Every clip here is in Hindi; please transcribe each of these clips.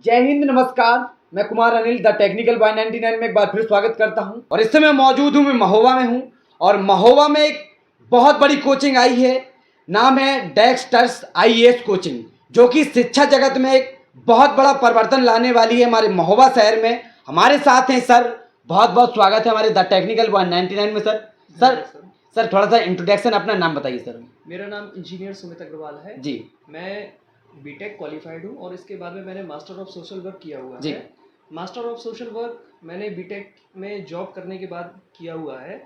जय हिंद, नमस्कार। मैं Kumar Anil the technical boy 99 में एक बार फिर स्वागत करता हूं। और इस समय मौजूद हूं मैं महोबा में हूं। और महोबा में एक बहुत बड़ी कोचिंग आई है, नाम है डेक्स्टर्स आईएएस कोचिंग, जो कि शिक्षा जगत में एक बहुत बड़ा परिवर्तन लाने वाली है हमारे महोबा शहर में। हमारे साथ हैं सर, बहुत बहुत स्वागत है हमारे द टेक्निकल बॉय 99 में। सर थोड़ा सा इंट्रोडक्शन, अपना नाम बताइए सर। मेरा नाम इंजीनियर सुमित अग्रवाल है जी। मैं बीटेक क्वालिफाइड हूँ और इसके बाद में मैंने मास्टर ऑफ सोशल वर्क किया हुआ जी। है। मास्टर ऑफ सोशल वर्क मैंने बीटेक में जॉब करने के बाद किया हुआ है,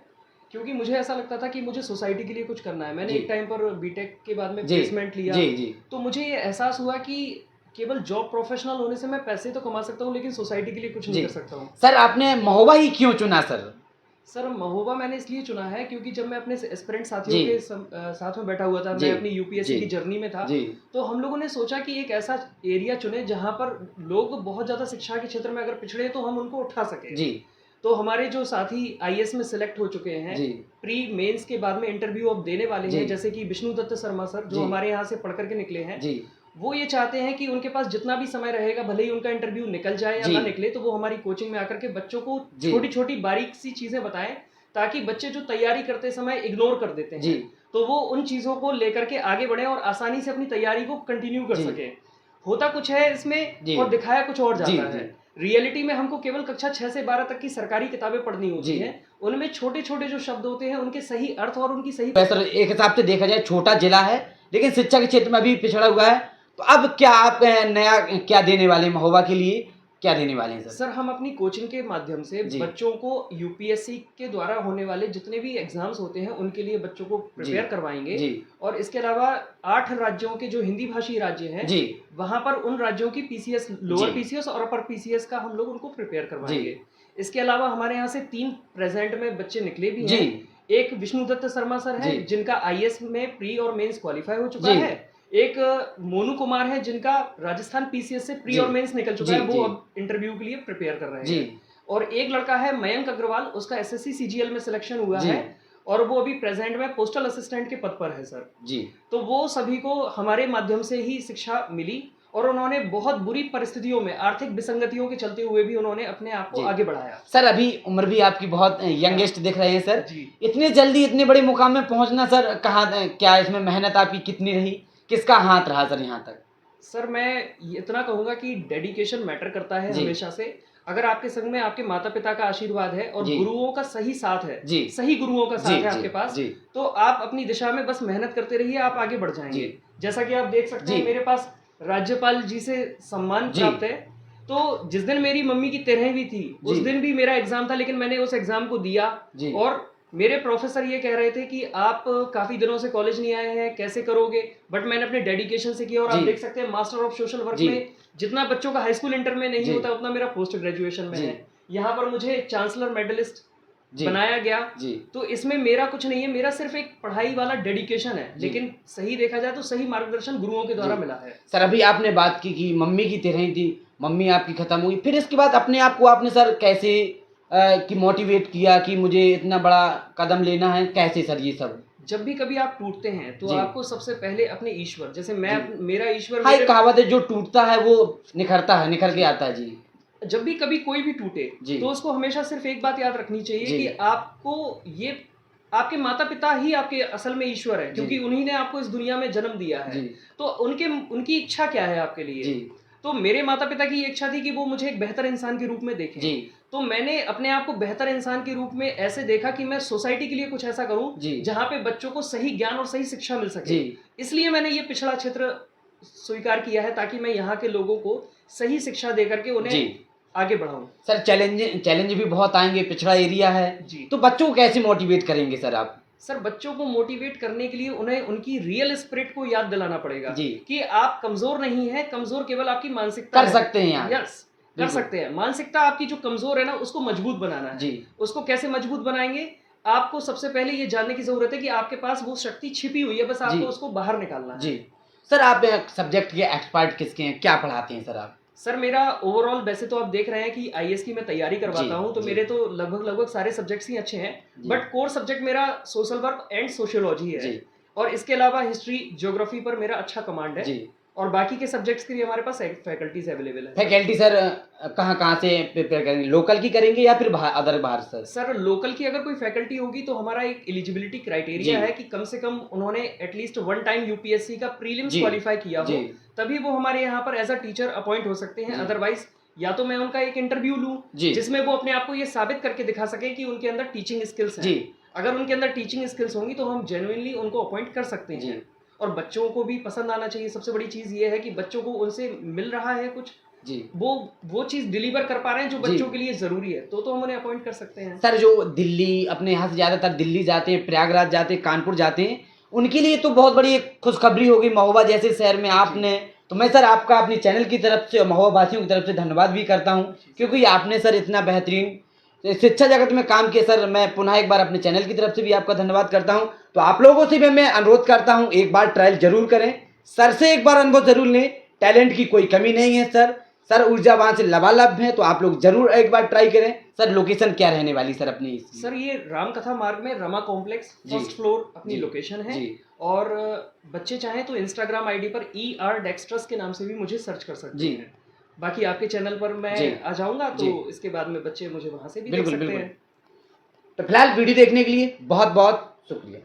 क्योंकि मुझे ऐसा लगता था कि मुझे सोसाइटी के लिए कुछ करना है। मैंने जी। एक टाइम पर बीटेक के बाद में जी। प्लेसमेंट लिया। जी जी। तो मुझे ये एहसास हुआ कि केवल जॉब प्रोफेशनल होने से मैं पैसे तो कमा सकता हूँ, लेकिन सोसाइटी के लिए कुछ नहीं कर सकता हूँ। सर आपने महोबा ही क्यों चुना सर महोबा मैंने इसलिए चुना है क्योंकि जब मैं अपने एस्पिरेंट साथियों जी। के साथ में बैठा हुआ था, जी। मैं अपनी यूपीएससी जी। की जर्नी में था, जी। तो हम लोगों ने सोचा कि एक ऐसा एरिया चुने जहां पर लोग बहुत ज़्यादा शिक्षा के क्षेत्र में अगर पिछड़े तो हम उनको उठा सके। जी। तो हमारे जो साथी आईएएस में सिलेक्ट हो चुके हैं, जी। प्री मेंस के बाद में इंटरव्यू अब देने वाले जी। हैं, जैसे कि विष्णु दत्त शर्मा सर, जो जी। हमारे यहाँ से पढ़ करके निकले हैं, जी। वो ये चाहते हैं कि उनके पास जितना भी समय रहेगा, भले ही उनका इंटरव्यू निकल जाए या जी। ना निकले, तो वो हमारी कोचिंग में आकर के बच्चों को जी। छोटी छोटी बारीक सी चीज़ें बताएं, ताकि बच्चे जो तैयारी करते समय इग्नोर कर देते जी। हैं, तो वो उन चीज़ों को लेकर के आगे बढ़े और आसानी से अपनी तैयारी को कंटिन्यू कर जी। सके। होता कुछ है इसमें जी। और दिखाया कुछ और जी। जाता है। रियलिटी में हमको केवल कक्षा 6 से 12 तक की सरकारी किताबें पढ़नी होती जी। हैं। उनमें छोटे छोटे जो शब्द होते हैं, उनके सही अर्थ और उनकी सही सर एक हिसाब से देखा जाए छोटा जिला है, लेकिन शिक्षा के क्षेत्र में अभी पिछड़ा हुआ है। तो अब क्या आप नया क्या देने वाले हैं महोबा के लिए, क्या देने वाले हैं सर? सर हम अपनी कोचिंग के माध्यम से जी। बच्चों को यूपीएससी के द्वारा होने वाले जितने भी एग्जाम्स होते हैं उनके लिए बच्चों को प्रिपेयर करवाएंगे। जी। और इसके अलावा 8 राज्यों के जो हिंदी भाषी राज्य हैं, जी। वहां पर उन राज्यों की पीसीएस, लोअर जी। पीसीएस और अपर पीसीएस का हम लोग उनको प्रिपेयर करवाएंगे। जी। इसके अलावा हमारे यहाँ से 3 प्रेजेंट में बच्चे निकले भी जी। हैं। एक विष्णु दत्त शर्मा सर जी। है, जिनका आईएएस में प्री और मेंस क्वालिफाई हो चुका जी। है। एक मोनू कुमार है, जिनका राजस्थान पीसीएस से प्री जी। और मेंस निकल चुका जी। है, वो जी। अब इंटरव्यू के लिए प्रिपेयर कर रहे जी। हैं। और एक लड़का है मयंक अग्रवाल, उसका एसएससी सीजीएल में सिलेक्शन हुआ जी। है और वो अभी प्रेजेंट में पोस्टल असिस्टेंट के पद पर है सर। जी। तो वो सभी को हमारे माध्यम से ही शिक्षा मिली और उन्होंने बहुत बुरी परिस्थितियों में, आर्थिक विसंगतियों के चलते हुए भी उन्होंने अपने आप को जी। आगे बढ़ाया। सर अभी उम्र भी आपकी बहुत यंगेस्ट दिख रहे हैं सर जी। इतने जल्दी इतने बड़े मुकाम में पहुंचना, सर कहाँ, क्या इसमें मेहनत आपकी कितनी रही, किसका हाथ रहा सर यहाँ तक? सर मैं इतना कहूंगा कि डेडिकेशन मैटर करता है जी। हमेशा से। अगर आपके संग में आपके माता पिता का आशीर्वाद है और जी। गुरुओं का सही साथ है, जी। सही गुरुओं का साथ जी। है जी। आपके पास, जी। तो आप अपनी दिशा में बस मेहनत करते रहिए, आप आगे बढ़ जाएंगे। जी। जैसा कि आप देख सकते हैं, जी। मेरे पास राज्यपाल जी से सम्मान जी। प्राप्त है। तो जिस दिन मेरी मम्मी की 13वीं थी, उस जी। दिन भी मेरा एग्जाम था, लेकिन मैंने उस एग्जाम को दिया। जी। और मेरे प्रोफेसर ये कह रहे थे कि आप काफी दिनों से कॉलेज नहीं आए हैं, कैसे करोगे, बट मैंने अपने डेडिकेशन से किया। और आप जी। देख सकते हैं मास्टर ऑफ सोशल वर्क जी। में जितना बच्चों का हाई स्कूल इंटर में नहीं जी। होता, उतना मेरा पोस्ट ग्रेजुएशन में जी। है। यहाँ पर मुझे चांसलर मेडलिस्ट जी। बनाया गया। जी। तो इसमें मेरा कुछ नहीं है, मेरा सिर्फ एक पढ़ाई वाला डेडिकेशन है, जी। लेकिन सही देखा जाए तो सही मार्गदर्शन गुरुओं के द्वारा जी। मिला है। सर अभी आपने बात की कि मम्मी की 13वीं थी, मम्मी आपकी खत्म हुई, फिर इसके बाद अपने आप को आपने सर कैसे कि मोटिवेट किया कि मुझे इतना बड़ा कदम लेना है, कैसे सर ये सब? जब भी कभी आप टूटते हैं तो जी। आपको सबसे पहले अपने ईश्वर, जैसे मैं जी। मेरा ईश्वर हाँ, एक मेरे, कहावत है, जो टूटता है वो निखरता है, निखर के आता है। जी। जब भी कभी कोई भी टूटे जी। तो उसको हमेशा सिर्फ एक बात याद रखनी चाहिए जी। कि आपको ये, आपके माता पिता ही आपके असल में ईश्वर है, क्योंकि उन्हीं ने आपको इस दुनिया में जन्म दिया है। जी। तो उनकी इच्छा क्या है आपके लिए? जी। तो मेरे माता पिता की इच्छा थी कि वो मुझे एक बेहतर इंसान के रूप में देखें। जी। तो मैंने अपने आप को बेहतर इंसान के रूप में ऐसे देखा कि मैं सोसाइटी के लिए कुछ ऐसा करूं जी। जहां पे बच्चों को सही ज्ञान और सही शिक्षा मिल सके। जी। इसलिए मैंने ये पिछड़ा क्षेत्र स्वीकार किया है, ताकि मैं यहाँ के लोगों को सही शिक्षा देकर के उन्हें जी। आगे बढ़ाऊं। सर चैलेंज भी बहुत आएंगे, पिछड़ा एरिया है जी। तो बच्चों को कैसे मोटिवेट करेंगे सर आप? सर बच्चों को मोटिवेट करने के लिए उन्हें उनकी रियल स्पिरिट को याद दिलाना पड़ेगा। जी। कि आप कमजोर नहीं है, कमजोर केवल आपकी मानसिकता कर है। सकते हैं यार। यस, कर सकते हैं। मानसिकता आपकी जो कमजोर है ना, उसको मजबूत बनाना है। जी। उसको कैसे मजबूत बनाएंगे? आपको सबसे पहले ये जानने की जरूरत है कि आपके पास वो शक्ति छिपी हुई है, बस जी। आपको उसको बाहर निकालना है। जी। सर आप सब्जेक्ट के एक्सपर्ट किसके हैं, क्या पढ़ाते हैं सर आप? सर मेरा ओवरऑल, वैसे तो आप देख रहे हैं कि आईएएस की मैं तैयारी करवाता हूं, तो जी। मेरे तो लगभग सारे सब्जेक्ट्स ही अच्छे हैं, जी। बट कोर सब्जेक्ट मेरा सोशल वर्क एंड सोशियोलॉजी है। जी। और इसके अलावा हिस्ट्री, ज्योग्राफी पर मेरा अच्छा कमांड है। जी। और बाकी के सब्जेक्ट्स के लिए हमारे पास फैकल्टीज अवेलेबल है। फैकल्टी सर कहाँ कहाँ से प्रिपेयर करेंगे, लोकल की करेंगे या फिर अदर बाहर सर? सर लोकल की अगर कोई फैकल्टी होगी तो हमारा एक एलिजिबिलिटी क्राइटेरिया जी। है कि कम से कम उन्होंने एटलीस्ट वन टाइम यूपीएससी का प्रीलिम्स जी। क्वालिफाई किया हो, जी। तभी वो हमारे यहाँ पर एज अ टीचर अपॉइंट हो सकते हैं। जी। अदरवाइज या तो मैं उनका एक इंटरव्यू लूँ जी। जिसमें वो अपने आप को ये साबित करके दिखा सके कि उनके अंदर टीचिंग स्किल्स जी। हैं। अगर उनके अंदर टीचिंग स्किल्स होंगी तो हम जेन्युइनली उनको अपॉइंट कर सकते जी। हैं। और बच्चों को भी पसंद आना चाहिए। सबसे बड़ी चीज़ ये है कि बच्चों को उनसे मिल रहा है कुछ, जी। वो चीज़ डिलीवर कर पा रहे हैं जो जी। बच्चों के लिए ज़रूरी है, तो हम उन्हें अपॉइंट कर सकते हैं। सर जो दिल्ली, अपने यहाँ से ज़्यादातर दिल्ली जाते हैं, प्रयागराज जाते हैं, कानपुर जाते हैं, उनके लिए तो बहुत बड़ी एक खुशखबरी होगी महोबा जैसे शहर में आपने। तो मैं सर आपका अपनी चैनल की तरफ से और महोबा वासियों की तरफ से धन्यवाद भी करता हूँ, क्योंकि आपने सर इतना बेहतरीन शिक्षा जगत में काम किया। सर मैं पुनः एक बार अपने चैनल की तरफ से भी आपका धन्यवाद करता हूँ। तो आप लोगों से भी मैं अनुरोध करता हूँ, एक बार ट्रायल जरूर करें, सर से एक बार अनुभव जरूर लें। टैलेंट की कोई कमी नहीं है सर, सर ऊर्जावान से लबालब है, तो आप लोग जरूर एक बार ट्राई करें। सर लोकेशन क्या रहने वाली सर अपनी इसकी? सर ये रामकथा मार्ग में रमा कॉम्प्लेक्स फर्स्ट फ्लोर अपनी लोकेशन है। और बच्चे चाहें तो इंस्टाग्राम आईडी पर ER डेक्स्ट्रस के नाम से भी मुझे सर्च कर सकते हैं। बाकी आपके चैनल पर मैं आ जाऊंगा तो इसके बाद में बच्चे मुझे वहां से भी देख सकते हैं। तो फिलहाल वीडियो देखने के लिए बहुत बहुत शुक्रिया।